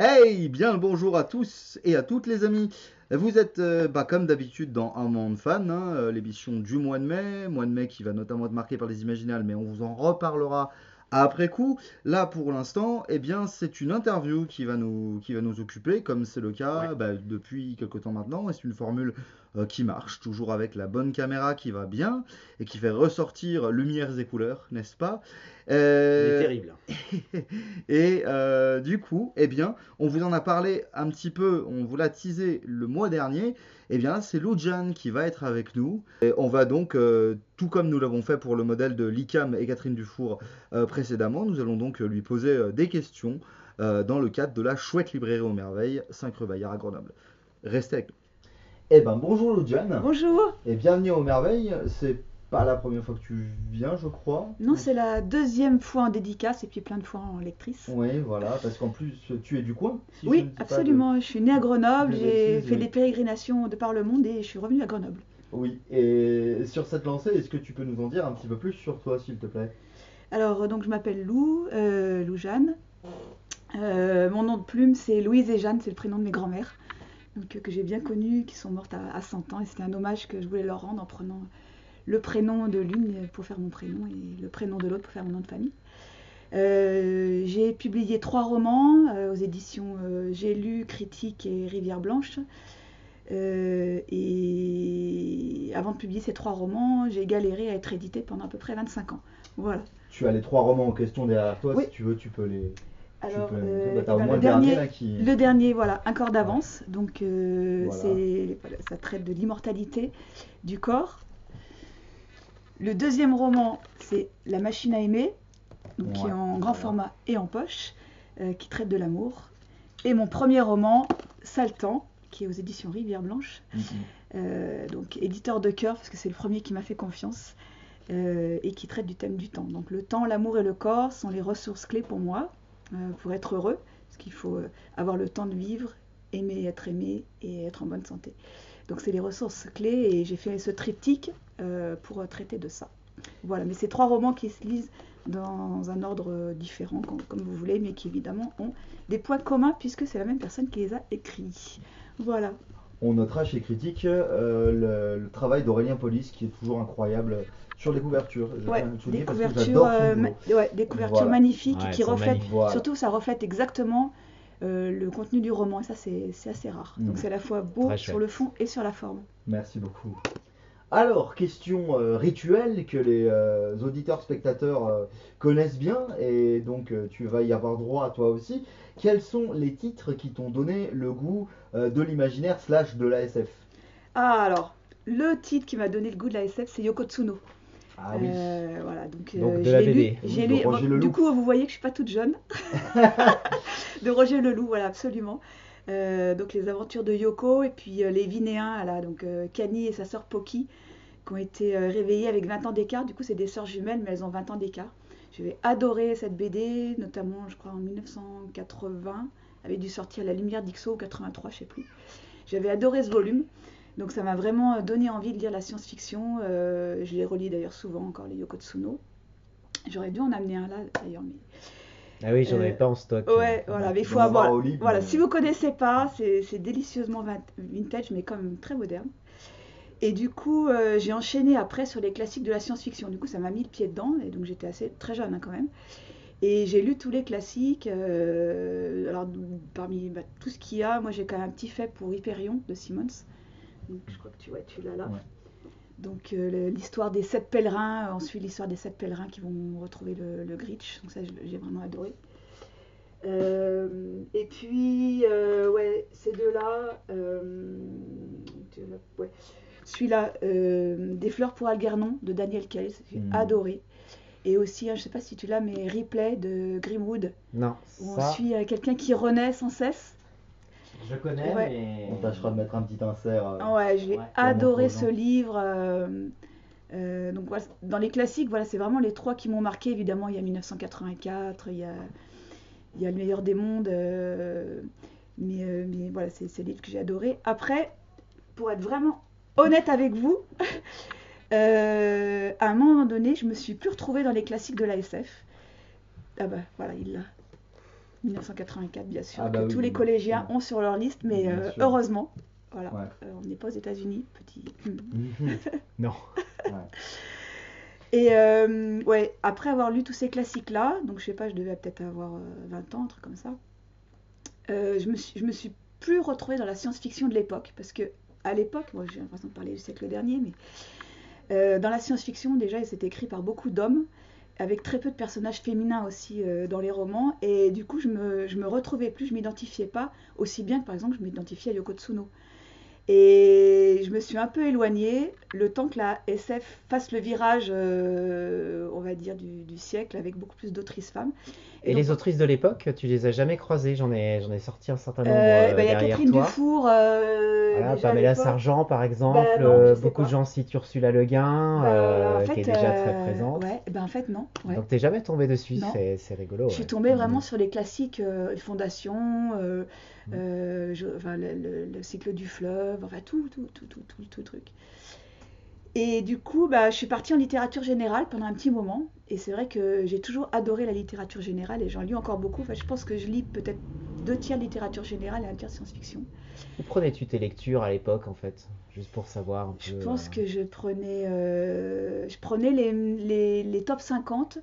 Hey, bien le bonjour à tous et à toutes les amis. Vous êtes comme d'habitude dans Un Monde Fan, hein, l'émission du mois de mai qui va notamment être marqué par les Imaginales, mais on vous en reparlera après coup. Là pour l'instant, eh bien c'est une interview qui va nous occuper, comme c'est le Ouais. cas depuis quelque temps maintenant, et c'est une formule qui marche, toujours avec la bonne caméra qui va bien et qui fait ressortir lumières et couleurs, n'est-ce pas? On est Euh, terrible. et du coup, eh bien, on vous en a parlé un petit peu, on vous l'a teasé le mois dernier. Eh bien, c'est Lou Jan qui va être avec nous. Et on va donc, tout comme nous l'avons fait pour le modèle de Licam et Catherine Dufour précédemment, nous allons donc lui poser des questions dans le cadre de la chouette librairie aux merveilles, 5 rue Bayard à Grenoble. Restez avec nous. Eh ben, bonjour Lou Jan Bonjour. et bienvenue aux merveilles. C'est pas la première fois que tu viens, je crois. Non, c'est la deuxième fois en dédicace et puis plein de fois en lectrice. Oui, voilà, parce qu'en plus, tu es du coin, si je ne Oui, dis pas absolument. Je suis née à de Grenoble, j'ai bêtises, fait oui. des pérégrinations de par le monde et je suis revenue à Grenoble. Oui, et sur cette lancée, est-ce que tu peux nous en dire un petit peu plus sur toi, s'il te plaît? Alors, donc je m'appelle Lou Jeanne. Mon nom de plume, c'est Louise et Jeanne, c'est le prénom de mes grands-mères, donc que j'ai bien connues, qui sont mortes à 100 ans. Et c'était un hommage que je voulais leur rendre en prenant le prénom de l'une pour faire mon prénom et le prénom de l'autre pour faire mon nom de famille. J'ai publié 3 romans aux éditions J'ai lu, Critique et Rivière Blanche. Et avant de publier ces 3 romans, j'ai galéré à être édité pendant à peu près 25 ans. Voilà. Tu as les trois romans en question derrière toi, Oui, si tu veux, tu alors peux les montrer. Bah, t'as eh au ben, moins le dernier là qui. le dernier, voilà, Un corps Ouais, d'avance. Donc voilà. voilà, ça traite de l'immortalité du corps. Le deuxième roman, c'est La machine à aimer, donc qui est Ouais, en grand voilà. format et en poche, qui traite de l'amour. Et mon premier roman, Saltan, qui est aux éditions Rivière Blanche, Mhm. donc éditeur de cœur, parce que c'est le premier qui m'a fait confiance, et qui traite du thème du temps. Donc le temps, l'amour et le corps sont les ressources clés pour moi, pour être heureux, parce qu'il faut avoir le temps de vivre, aimer et être en bonne santé. Donc c'est les ressources clés, et j'ai fait ce triptyque pour traiter de ça. Voilà, mais c'est 3 romans qui se lisent dans un ordre différent, comme vous voulez, mais qui évidemment ont des points communs puisque c'est la même personne qui les a écrits. Voilà. On notera chez Critique le travail d'Aurélien Polis qui est toujours incroyable sur les couvertures. Je Ouais, tiens à le souligner parce que j'adore son boulot. ouais, des couvertures Voilà, magnifiques Ouais, elles qui sont reflètent, magnifiques. voilà. surtout ça reflète exactement le contenu du roman, et ça c'est assez rare. Donc Mm. c'est à la fois beau Très sur le chouette. fond et sur la forme. Merci beaucoup. Alors, question rituelle que les auditeurs spectateurs connaissent bien, et donc tu vas y avoir droit à toi aussi. Quels sont les titres qui t'ont donné le goût de l'imaginaire slash de la SF? Ah alors, le titre qui m'a donné le goût de la SF, c'est Yoko Tsuno. Ah oui, Voilà, donc Donc de je la l'ai lu, BD. oui, de bon, Roger du Leloup. coup vous voyez que je suis pas toute jeune, de Roger Leloup, voilà, absolument. Donc les aventures de Yoko et puis les Vinéens, là, donc Kani et sa sœur Poki, qui ont été réveillées avec 20 ans d'écart. Du coup, c'est des sœurs jumelles, mais elles ont 20 ans d'écart. J'avais adoré cette BD, notamment, je crois, en 1980. Elle avait dû sortir La Lumière d'Ixo, ou 83, je sais plus. J'avais adoré ce volume. Donc ça m'a vraiment donné envie de lire la science-fiction. Je les relis d'ailleurs souvent encore, les Yoko Tsuno. J'aurais dû en amener un là, d'ailleurs, mais Ah oui, j'en avais euh, pas en stock. ouais, Bah, voilà, mais il tu faut dois en avoir avoir. au livre, Voilà, mais si vous connaissez pas, c'est délicieusement vintage, mais quand même très moderne. Et du coup, j'ai enchaîné après sur les classiques de la science-fiction. Du coup, ça m'a mis le pied dedans, et donc j'étais assez très jeune, hein, quand même. Et j'ai lu tous les classiques. Alors, parmi tout ce qu'il y a, moi j'ai quand même un petit fait pour Hyperion de Simmons. Donc, je crois que tu l'as là. ouais. Donc, l'histoire des 7 pèlerins, ensuite l'histoire des 7 pèlerins qui vont retrouver le Grinch. Donc, ça, j'ai vraiment adoré. Et puis, ouais, ces deux-là, ouais. Celui-là, Des fleurs pour Algernon de Daniel Case, j'ai Hmm. adoré. Et aussi, je ne sais pas si tu l'as, mais Ripley de Grimwood, Non, où on ça, suit quelqu'un qui renaît sans cesse. je connais, Ouais, On mais. tâchera de mettre un petit insert ouais, je l'ai Ouais. pour montrer adoré aux ce gens. livre. Donc voilà, dans les classiques, voilà, c'est vraiment les 3 qui m'ont marqué. Évidemment, il y a 1984, il y a Le meilleur des mondes, mais voilà, c'est le livre que j'ai adoré. Après, pour être vraiment honnête avec vous, à un moment donné, je me suis plus retrouvée dans les classiques de la SF. Ah bah voilà, il l'a. 1984, bien sûr, Ah bah que oui, tous les oui, collégiens oui. ont sur leur liste, mais Bien sûr. heureusement, voilà, Ouais. on n'est pas aux États-Unis, petit. Mhm. Non. Ouais. Et ouais, après avoir lu tous ces classiques-là, donc je sais pas, je devais peut-être avoir 20 ans, un truc comme ça, je me suis plus retrouvée dans la science-fiction de l'époque, parce que à l'époque, moi j'ai l'impression de parler du siècle dernier, mais dans la science-fiction, déjà, c'était écrit par beaucoup d'hommes, avec très peu de personnages féminins aussi dans les romans, et du coup, je me retrouvais plus, je m'identifiais pas aussi bien que par exemple, je m'identifiais à Yoko Tsuno. Et je me suis un peu éloignée le temps que la SF fasse le virage, on va dire, du siècle, avec beaucoup plus d'autrices femmes. Et donc, les autrices de l'époque, tu les as jamais croisées? J'en ai sorti un certain nombre bah, y a derrière Catherine toi. Dufour, Voilà, déjà à Pamela l'époque. Sargent par Bah exemple, non, je sais beaucoup de pas. gens citent Ursula Le Guin, Bah en qui est fait, déjà très présente. ouais, bah en fait non, ouais, Donc t'es jamais tombé dessus, non. c'est rigolo, Je suis ouais. tombée vraiment Mhm. sur les classiques Fondation, Mhm. enfin, le cycle du fleuve, enfin tout le truc. Et du coup, bah, je suis partie en littérature générale pendant un petit moment. Et c'est vrai que j'ai toujours adoré la littérature générale et j'en lis encore beaucoup. Enfin, je pense que je lis peut-être 2 tiers de littérature générale et un tiers de science-fiction. Où prenais-tu tes lectures à l'époque en fait? Juste pour savoir un Je peu. pense que je prenais les top 50,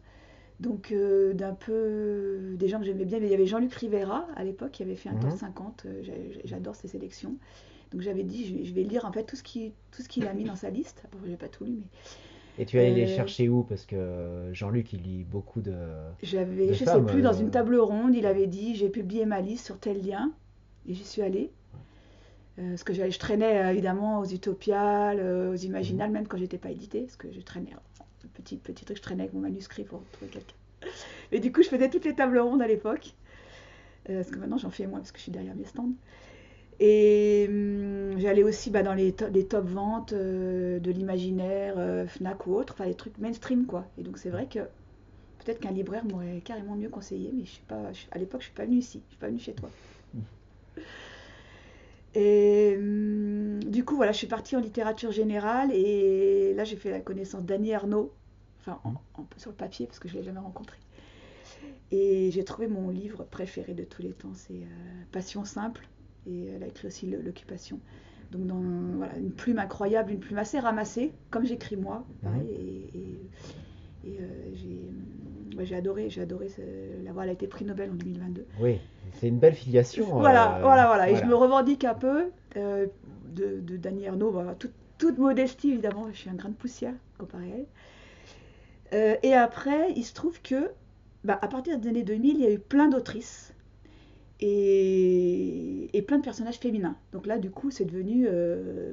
donc d'un peu des gens que j'aimais bien. Mais il y avait Jean-Luc Rivera à l'époque qui avait fait un top Mhm. 50. J'adore ses sélections. Donc j'avais dit, je vais lire en fait tout ce qu'il a mis dans sa liste. Après, j'ai pas tout lu, mais Et tu allais les euh, chercher où? Parce que Jean-Luc il lit beaucoup de je sais femmes. plus, dans une table ronde, il avait dit, j'ai publié ma liste sur tel lien, et j'y suis allée. Parce que je traînais évidemment aux Utopiales, aux Mhm. Imaginales, même quand j'étais pas éditée, parce que je traînais, petit truc, je traînais avec mon manuscrit pour trouver quelqu'un. Et du coup, je faisais toutes les tables rondes à l'époque, parce que maintenant j'en fais moins parce que je suis derrière mes stands. Et j'allais aussi dans les top ventes de l'imaginaire, Fnac ou autre, enfin les trucs mainstream quoi. Et donc c'est vrai que peut-être qu'un libraire m'aurait carrément mieux conseillé, mais je suis pas, à l'époque je suis pas venue ici, je suis pas venue chez toi. Et du coup voilà, je suis partie en littérature générale et là j'ai fait la connaissance d'Annie Ernaux, enfin Mhm. sur le papier parce que je l'ai jamais rencontré. Et j'ai trouvé mon livre préféré de tous les temps, c'est Passion simple. Et elle a écrit aussi L'Occupation. Donc voilà, une plume incroyable, une plume assez ramassée, comme j'écris moi, Mhm. pareil. J'ai adoré, la voir. Elle a été prix Nobel en 2022. Oui, c'est une belle filiation. Voilà. Et je me Voilà. revendique un peu de Dany Ernaud. Voilà, toute modestie, évidemment, je suis un grain de poussière comparé à elle. Et après, il se trouve que, bah, à partir des années 2000, il y a eu plein d'autrices et plein de personnages féminins. Donc là, du coup, c'est devenu,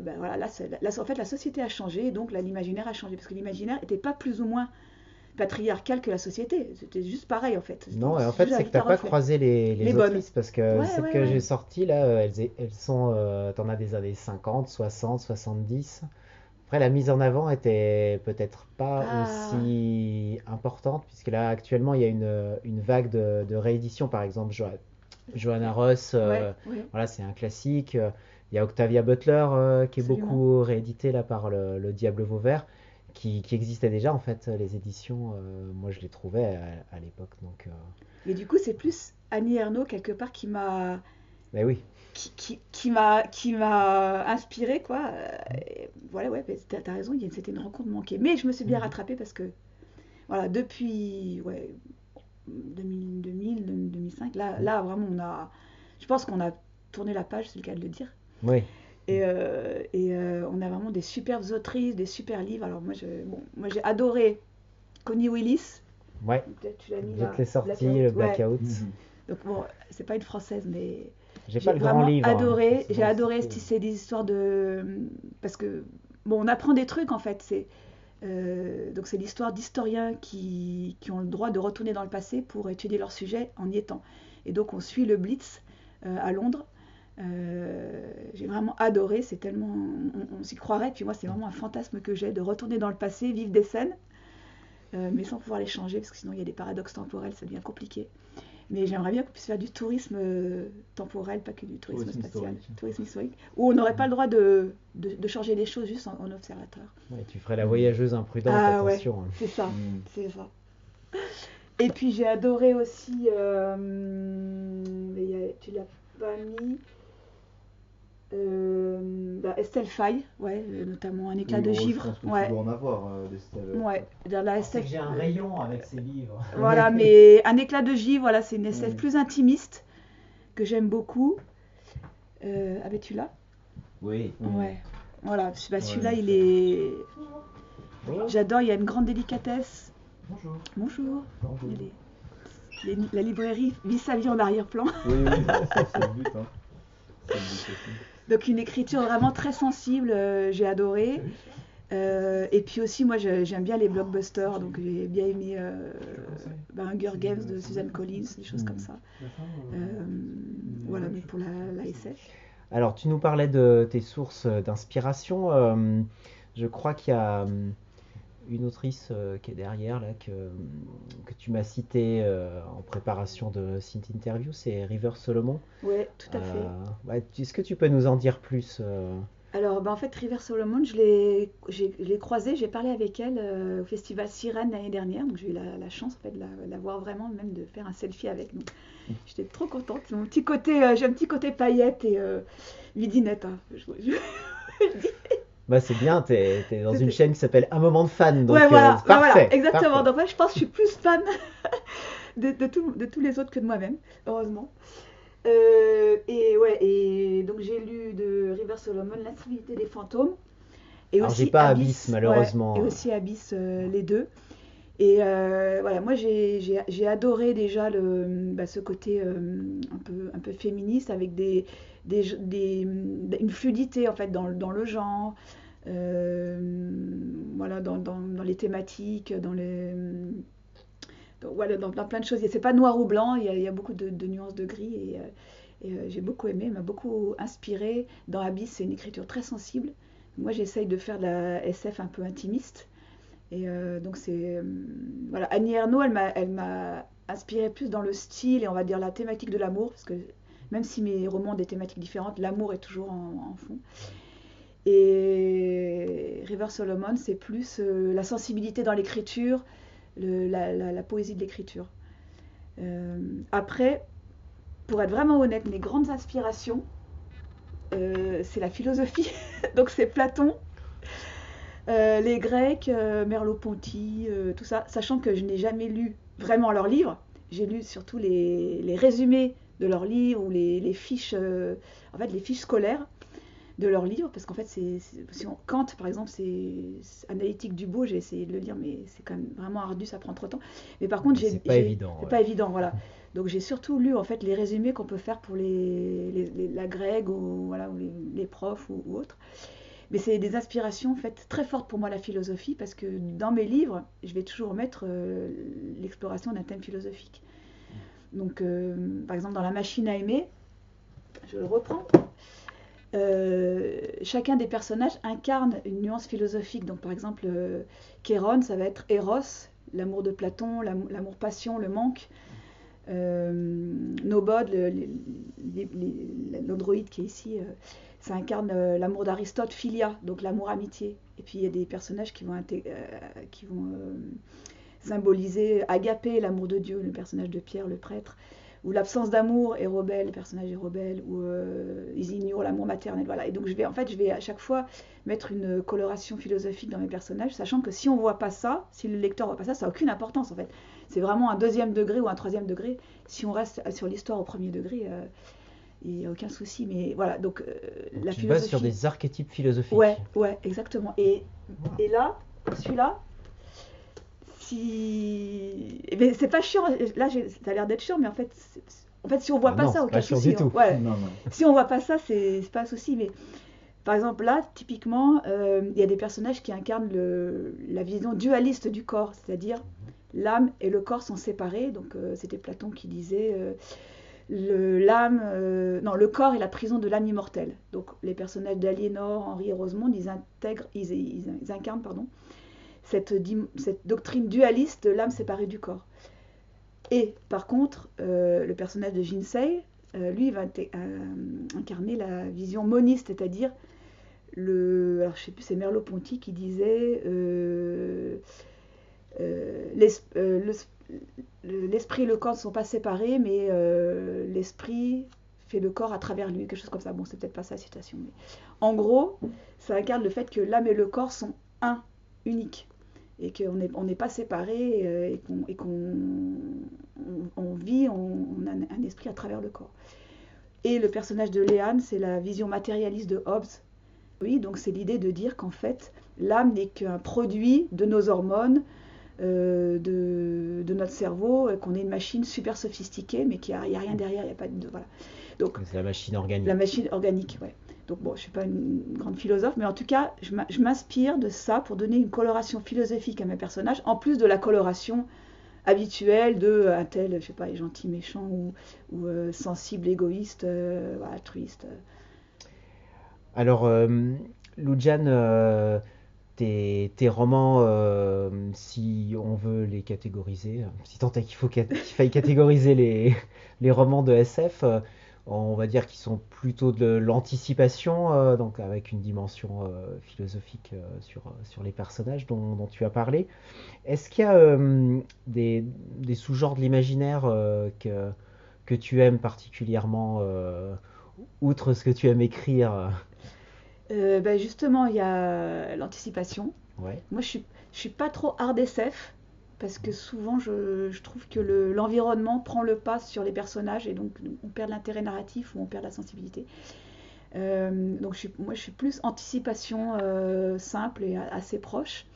bah, voilà, en fait, la société a changé, et donc là, l'imaginaire a changé, parce que l'imaginaire n'était pas plus ou moins patriarcal que la société, c'était juste pareil en fait, c'était Non, et en fait, juste c'est que t'as un pas reflet. croisé Les les bonnes. autrices, parce que Ouais, celles ouais, que ouais. j'ai sorties, là, elles sont, t'en as des années 50, 60, 70. Après, la mise en avant était peut-être pas Ah, aussi importante, puisque là, actuellement, il y a une vague de réédition, par exemple, Johanna Ross, ouais, ouais, voilà, c'est un classique. Il y a Octavia Butler, qui est absolument. beaucoup réédité là par le Diable Vauvert, qui existait déjà, en fait, les éditions. Moi, je les trouvais à l'époque, donc... Mais du coup, c'est plus Annie Ernaux quelque part Mais oui. qui m'a inspiré quoi. Et voilà, ouais, t'as raison, c'était une rencontre manquée. Mais je me suis bien Mhm. rattrapée parce que voilà, depuis ouais, 2000, 2005, Mhm. là vraiment je pense qu'on a tourné la page, c'est le cas de le dire. Oui, Et on a vraiment des superbes autrices, des super livres. Alors moi j'ai adoré Connie Willis. ouais. Peut-être tu l'as mis Je là, te l'ai sorti, le Blackout. Ouais. Blackout. Mhm. Donc bon, c'est pas une française, mais J'ai pas j'ai le grand vraiment livre, hein. adoré. J'ai Souvent adoré cité. c'est des histoires de parce que bon, on apprend des trucs en fait. Donc c'est l'histoire d'historiens qui ont le droit de retourner dans le passé pour étudier leur sujet en y étant. Et donc on suit le Blitz à Londres. J'ai vraiment adoré, c'est tellement, on s'y croirait. Puis moi, c'est vraiment un fantasme que j'ai de retourner dans le passé, vivre des scènes, mais sans pouvoir les changer parce que sinon il y a des paradoxes temporels, ça devient compliqué. Mais j'aimerais bien qu'on puisse faire du tourisme temporel, pas que du tourisme Tourisme spatial, historique. tourisme historique, où on n'aurait pas Mhm. le droit de changer les choses juste en observateur. Ouais, tu ferais la Mhm. voyageuse imprudente, Ah ouais, attention, hein. c'est ça, Mhm. c'est ça. Et puis j'ai adoré aussi, tu l'as pas mis, Estelle Faye, ouais, notamment Un éclat de Je givre. pense que Ouais, tu dois en avoir des stèles. ouais, dans la C'est SF. que j'ai un rayon avec ces livres. Voilà, mais Un éclat de givre, voilà, c'est une SF Mm. plus intimiste que j'aime beaucoup. Ah ben tu l'as? Oui. Mm. Ouais. Voilà, celui-là, Ouais, il ça. est. Bonjour. J'adore, il y a une grande délicatesse. Bonjour. Bonjour. Bonjour. La librairie vit sa vie en arrière-plan. Oui, c'est le but, hein. C'est le but aussi. Donc une écriture vraiment très sensible, j'ai adoré. Et puis aussi, moi, j'aime bien les blockbusters, donc j'ai bien aimé Hunger Games de Suzanne Collins, des choses comme ça. Voilà, donc pour la SF. Alors, tu nous parlais de tes sources d'inspiration. Je crois qu'il y a une autrice qui est derrière, là, que tu m'as citée en préparation de cette interview, c'est River Solomon. Ouais, tout à fait. Ouais, est-ce que tu peux nous en dire plus Alors, en fait, River Solomon, je l'ai croisée, j'ai parlé avec elle au festival Sirène l'année dernière, donc j'ai eu la chance en fait, de la voir vraiment, même de faire un selfie avec nous. J'étais trop contente. C'est mon petit côté, j'ai un petit côté paillette et vidinette. Hein. Bah, c'est bien, t'es dans une C'était- chaîne qui s'appelle Un moment de fan, donc Ouais, voilà, c'est ouais, voilà, parfait. exactement. Parfait. Donc, ouais, je pense que je suis plus fan de tous les autres que de moi-même, heureusement. Et ouais, et donc j'ai lu de River Solomon L'incivilité des fantômes et Alors, j'ai aussi pas Abyss, Abyss, malheureusement. ouais, et aussi Abyss, les deux. Et voilà, moi j'ai adoré déjà ce côté un peu féministe avec une fluidité en fait dans le genre, voilà, dans les thématiques, voilà, dans plein de choses. C'est pas noir ou blanc, il y a beaucoup de nuances de gris et j'ai beaucoup aimé, m'a beaucoup inspiré. Dans Abyss, c'est une écriture très sensible. Moi j'essaye de faire de la SF un peu intimiste. Et donc c'est voilà, Annie Ernaux, elle m'a inspirée plus dans le style et on va dire la thématique de l'amour, parce que même si mes romans ont des thématiques différentes, l'amour est toujours en fond. Et River Solomon, c'est plus la sensibilité dans l'écriture, la poésie de l'écriture. Après, pour être vraiment honnête, mes grandes inspirations, c'est la philosophie. Donc c'est Platon, les Grecs, Merleau-Ponty, tout ça, sachant que je n'ai jamais lu vraiment leurs livres. J'ai lu surtout les résumés de leurs livres ou les fiches, en fait, les fiches scolaires de leurs livres, parce qu'en fait, Kant, par exemple, c'est Analytique du beau, j'ai essayé de le lire, mais c'est quand même vraiment ardu, ça prend trop de temps. Mais par contre, C'est pas évident. c'est Ouais. pas évident, voilà. Donc j'ai surtout lu en fait les résumés qu'on peut faire pour la grecque ou voilà ou les profs ou autres. Mais c'est des inspirations en fait très fortes pour moi la philosophie parce que dans mes livres, je vais toujours mettre l'exploration d'un thème philosophique. Donc par exemple dans La machine à aimer, je le reprends. Chacun des personnages incarne une nuance philosophique. Donc par exemple, Kéron, ça va être Eros, l'amour de Platon, l'amour-passion, le manque. Nobod, l'androïde qui est ici, ça incarne l'amour d'Aristote, Philia, donc l'amour-amitié. Et puis il y a des personnages qui vont symboliser Agapé, l'amour de Dieu, le personnage de Pierre, le prêtre, ou l'absence d'amour, Hérobel, le personnage Hérobel, ou Isigno, l'amour maternel. Voilà. Et donc je vais à chaque fois mettre une coloration philosophique dans mes personnages, sachant que si on voit pas ça, si le lecteur voit pas ça, ça n'a aucune importance en fait. C'est vraiment un deuxième degré ou un troisième degré. Si on reste sur l'histoire au premier degré, il n'y a aucun souci. Mais voilà, donc la Tu te philosophie. bases sur des archétypes philosophiques. Ouais, exactement. Et là, celui-là, si. Mais c'est pas chiant. Là, ça a l'air d'être chiant, mais en fait, si on voit pas non, ça, c'est aucun pas chiant souci. du tout. Ouais. Non. Si on voit pas ça, c'est pas un souci. Mais par exemple, là, typiquement, il y a des personnages qui incarnent la vision dualiste du corps, c'est-à-dire l'âme et le corps sont séparés. Donc, c'était Platon qui disait le corps est la prison de l'âme immortelle. Donc, les personnages d'Aliénor, Henri et Rosemonde, ils incarnent, cette doctrine dualiste de l'âme séparée du corps. Et par contre, le personnage de Jinsei, lui, va incarner la vision moniste, c'est-à-dire alors je sais plus, c'est Merleau-Ponty l'esprit et le corps ne sont pas séparés, mais l'esprit fait le corps à travers lui, quelque chose comme ça. Bon, c'est peut-être pas ça la citation, mais en gros, ça incarne le fait que l'âme et le corps sont un, unique, et qu'on n'est pas séparés, et qu'on vit, on a un esprit à travers le corps. Et le personnage de Léane, c'est la vision matérialiste de Hobbes. Oui, donc c'est l'idée de dire qu'en fait, l'âme n'est qu'un produit de nos hormones, de notre cerveau, qu'on est une machine super sophistiquée, mais qu'il n'y a rien derrière, il n'y a pas de... Voilà. Donc, C'est la machine organique. la machine organique, ouais. Donc bon, je ne suis pas une grande philosophe, mais en tout cas, je m'inspire de ça pour donner une coloration philosophique à mes personnages, en plus de la coloration habituelle de un tel, je sais pas, gentil, méchant, ou sensible, égoïste, altruiste. Alors, Lujan, tes romans, si on veut les catégoriser, si tant est qu'il faille catégoriser les romans de SF, on va dire qu'ils sont plutôt de l'anticipation, donc avec une dimension philosophique sur les personnages dont tu as parlé. Est-ce qu'il y a des sous-genres de l'imaginaire que tu aimes particulièrement, outre ce que tu aimes écrire? Justement, il y a l'anticipation. Ouais. Moi, je suis pas trop hard SF parce que souvent, je trouve que l'environnement prend le pas sur les personnages et donc on perd l'intérêt narratif ou on perd la sensibilité. Donc, moi, je suis plus anticipation simple et assez proche.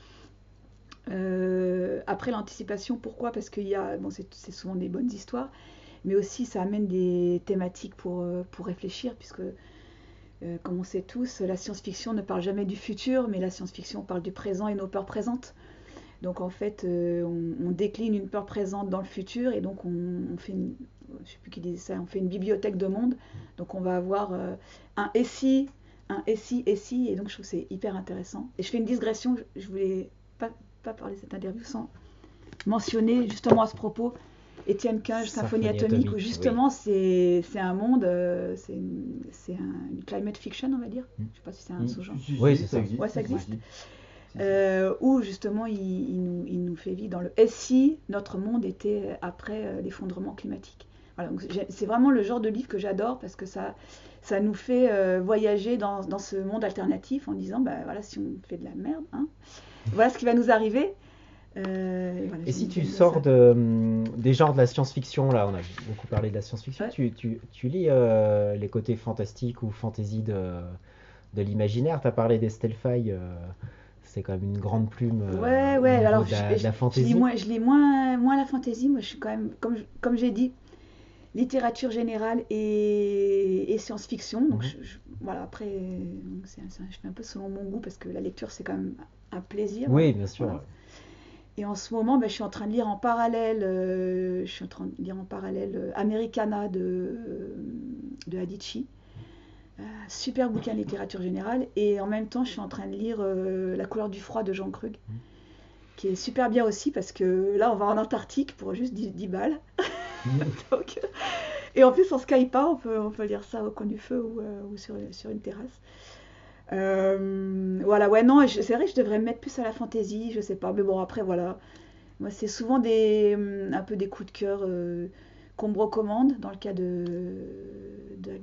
Après l'anticipation, pourquoi? Parce qu'il y a, bon, c'est souvent des bonnes histoires, mais aussi ça amène des thématiques pour réfléchir, puisque comme on sait tous, la science-fiction ne parle jamais du futur, mais la science-fiction parle du présent et nos peurs présentes. Donc en fait, on décline une peur présente dans le futur, et donc on fait je sais plus qui disait ça, on fait une bibliothèque de monde. Donc on va avoir un et si, et si, et donc je trouve que c'est hyper intéressant. Et je fais une digression, je voulais pas parler de cette interview sans mentionner justement à ce propos Étienne Quinge, Symphonie atomique, où justement oui. c'est un monde, c'est une climate fiction, on va dire. Je ne sais pas si c'est un sous-genre. Oui, ça existe. Ouais, ça existe. Où justement il nous fait vivre dans le si notre monde était après l'effondrement climatique. Voilà, donc c'est vraiment le genre de livre que j'adore, parce que ça nous fait voyager dans ce monde alternatif en disant, bah voilà, si on fait de la merde, hein, voilà ce qui va nous arriver. Voilà, et si tu sors des genres de la science-fiction, là on a beaucoup parlé de la science-fiction, ouais. tu lis les côtés fantastiques ou fantasy de l'imaginaire. Tu as parlé d'Estelle Faye, c'est quand même une grande plume ouais, alors de la fantasy. Je lis moins la fantasy. Moi je suis quand même, comme j'ai dit, littérature générale et science-fiction. Donc voilà, après je fais un peu selon mon goût, parce que la lecture c'est quand même un plaisir. Oui, bien sûr. Voilà. Et en ce moment, je suis en train de lire en parallèle, Americana de Adichie. Super bouquin de littérature générale. Et en même temps, je suis en train de lire La couleur du froid de Jean Krug, qui est super bien aussi, parce que là, on va en Antarctique pour juste 10 balles. Donc, et en plus, on ne se caille pas, on peut lire ça au coin du feu ou sur une terrasse. Voilà, ouais, non, c'est vrai que je devrais me mettre plus à la fantaisie, je sais pas, mais bon, après, voilà, moi c'est souvent un peu des coups de cœur qu'on me recommande, dans le cas de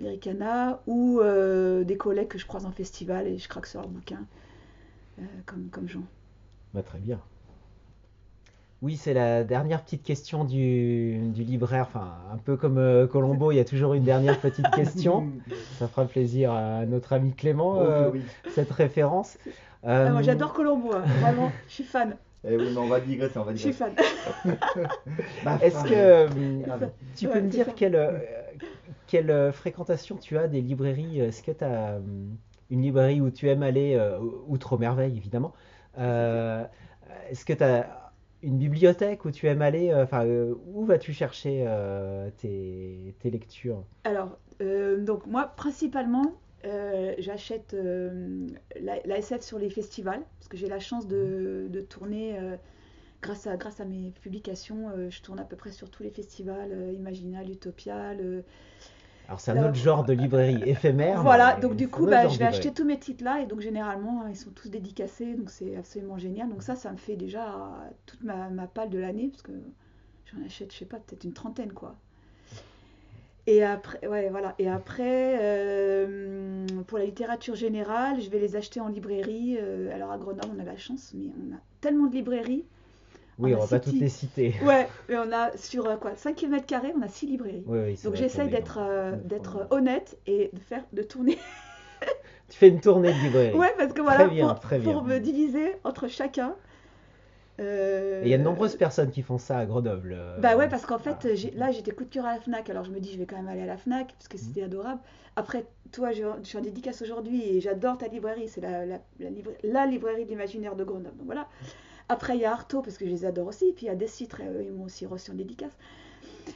Americana, ou des collègues que je croise en festival et je craque sur leurs bouquins, comme Jean. Bah, très bien. Oui, c'est la dernière petite question du libraire. Enfin, un peu comme Colombo, il y a toujours une dernière petite question. Ça fera plaisir à notre ami Clément, oui. Cette référence. Moi, j'adore Colombo, hein. Vraiment, je suis fan. Eh oui, mais on va digresser, Je suis fan. Est-ce que tu peux me dire quelle fréquentation tu as des librairies? Est-ce que tu as une librairie où tu aimes aller, outre aux merveilles, évidemment? Est-ce que tu as une bibliothèque où tu aimes aller? Où vas-tu chercher tes lectures? Alors, donc moi, principalement, j'achète la SF sur les festivals, parce que j'ai la chance de tourner, grâce à mes publications, je tourne à peu près sur tous les festivals, Imaginal, Utopia. Alors c'est un autre genre de librairie éphémère. Voilà, donc du coup, je vais acheter tous mes titres là, et donc généralement, ils sont tous dédicacés, donc c'est absolument génial. Donc ça me fait déjà toute ma palle de l'année, parce que J'en achète, je sais pas, peut-être une trentaine, quoi. Et après, ouais, voilà. Et après, pour la littérature générale, je vais les acheter en librairie. Alors à Grenoble, on a la chance, mais on a tellement de librairies. Oui, on a va pas toutes les citer. Ouais, mais on a sur 5 km², on a 6 librairies. Oui, oui, Donc vrai j'essaye qu'on est d'être honnête et de tourner. Tu fais une tournée de librairie. Ouais, parce que voilà, Très bien, pour me diviser entre chacun. Et il y a de nombreuses personnes qui font ça à Grenoble. Bah ouais, parce qu'en fait, là j'étais coup de cœur à la Fnac, alors je me dis je vais quand même aller à la Fnac parce que c'était adorable. Après, toi, je suis en dédicace aujourd'hui et j'adore ta librairie, c'est la librairie de l'imaginaire de Grenoble. Donc voilà. Après, il y a Artaud parce que je les adore aussi, puis il y a Décitre, ils m'ont aussi reçu en dédicace.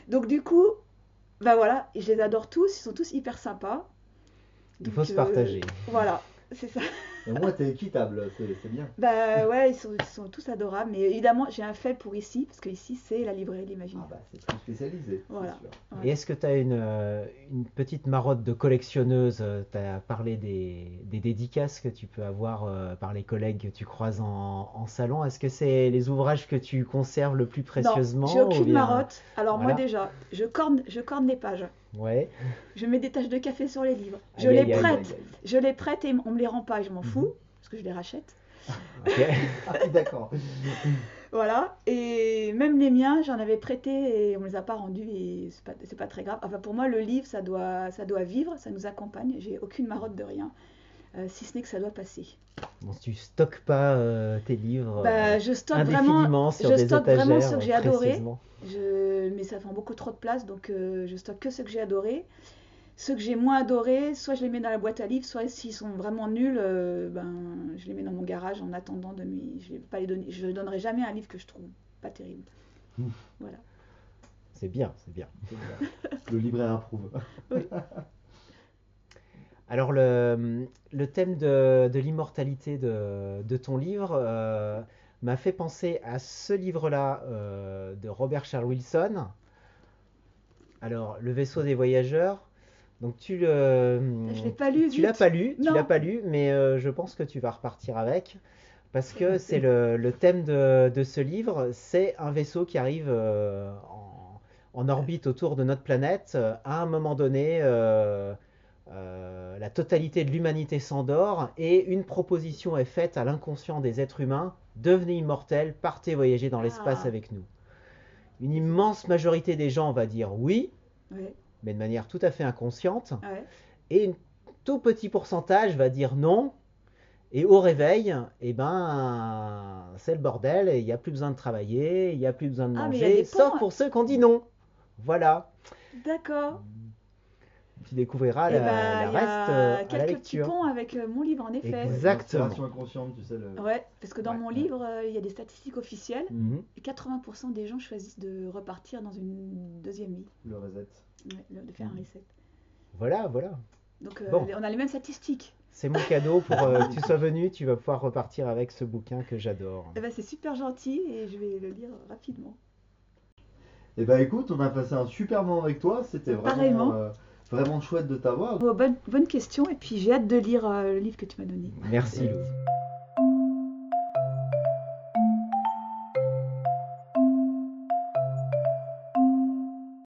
Donc du coup, bah voilà, je les adore tous, ils sont tous hyper sympas. Il faut se partager. Voilà, c'est ça. Et moi, t'es équitable, c'est bien. Bah ouais, ils sont tous adorables, mais évidemment, j'ai un fait pour ici, parce que ici, c'est la librairie de l'imaginaire. Ah bah, c'est plus spécialisé. Voilà. C'est sûr. Ouais. Et est-ce que tu as une petite marotte de collectionneuse? Tu as parlé des dédicaces que tu peux avoir par les collègues que tu croises en salon. Est-ce que c'est les ouvrages que tu conserves le plus précieusement? Non, j'ai aucune ou bien... marotte. Alors Voilà. moi déjà, je corne les pages. Ouais. Je mets des taches de café sur les livres. Je Aïe, les aïe, aïe, prête. aïe, aïe. Je les prête et on me les rend pas et je m'en fous, parce que je les rachète. Ok. Ah oui, d'accord. Voilà. Et même les miens, j'en avais prêté et on me les a pas rendus et c'est pas très grave. Enfin pour moi, le livre, ça doit vivre, ça nous accompagne. J'ai aucune marotte de rien, si ce n'est que ça doit passer. Bon, tu stockes pas tes livres Bah, je stocke indéfiniment sur je des stocke vraiment étagères ceux que j'ai adorés. précieusement. Mais ça prend beaucoup trop de place, donc je stocke que ceux que j'ai adorés. Ceux que j'ai moins adorés, soit je les mets dans la boîte à livres, soit s'ils sont vraiment nuls, je les mets dans mon garage en attendant de mes. Je vais pas les donner. Je ne donnerai jamais un livre que je trouve pas terrible. Voilà. C'est bien, c'est bien. C'est bien. Le libraire approuve. Alors le thème de l'immortalité de ton livre m'a fait penser à ce livre-là de Robert Charles Wilson. Alors, Le vaisseau des voyageurs. Donc Je l'ai pas lu. Tu l'as pas lu, Non. mais je pense que tu vas repartir avec. Parce que c'est le thème de ce livre, c'est un vaisseau qui arrive en orbite autour de notre planète. À un moment donné, la totalité de l'humanité s'endort et une proposition est faite à l'inconscient des êtres humains: devenez immortels, partez voyager dans l'espace avec nous. Une immense majorité des gens va dire oui, Ouais. mais de manière tout à fait inconsciente, Ouais. et un tout petit pourcentage va dire non, et au réveil, eh ben, c'est le bordel, et il n'y a plus besoin de travailler, il n'y a plus besoin de Ah, mais il y a des manger, sauf ponts. pour ceux qui ont dit non. Voilà. D'accord. Tu découvriras Et la il y reste a à la quelques petits lecture. ponts avec mon livre, en effet. Exactement. L'inspiration inconsciente, tu sais. Ouais, parce que dans Ouais, mon ouais. livre, il y a des statistiques officielles. Mhm. Et 80% des gens choisissent de repartir dans une deuxième vie. Le reset. Ouais, de faire un reset. Voilà, voilà. Donc Bon. on a les mêmes statistiques. C'est mon cadeau pour que tu sois venu. Tu vas pouvoir repartir avec ce bouquin que j'adore. Eh ben, c'est super gentil et je vais le lire rapidement. Eh ben écoute, on a passé un super moment avec toi. C'était Pareillement. vraiment chouette de t'avoir. Bonne question et puis j'ai hâte de lire le livre que tu m'as donné. Merci Lou.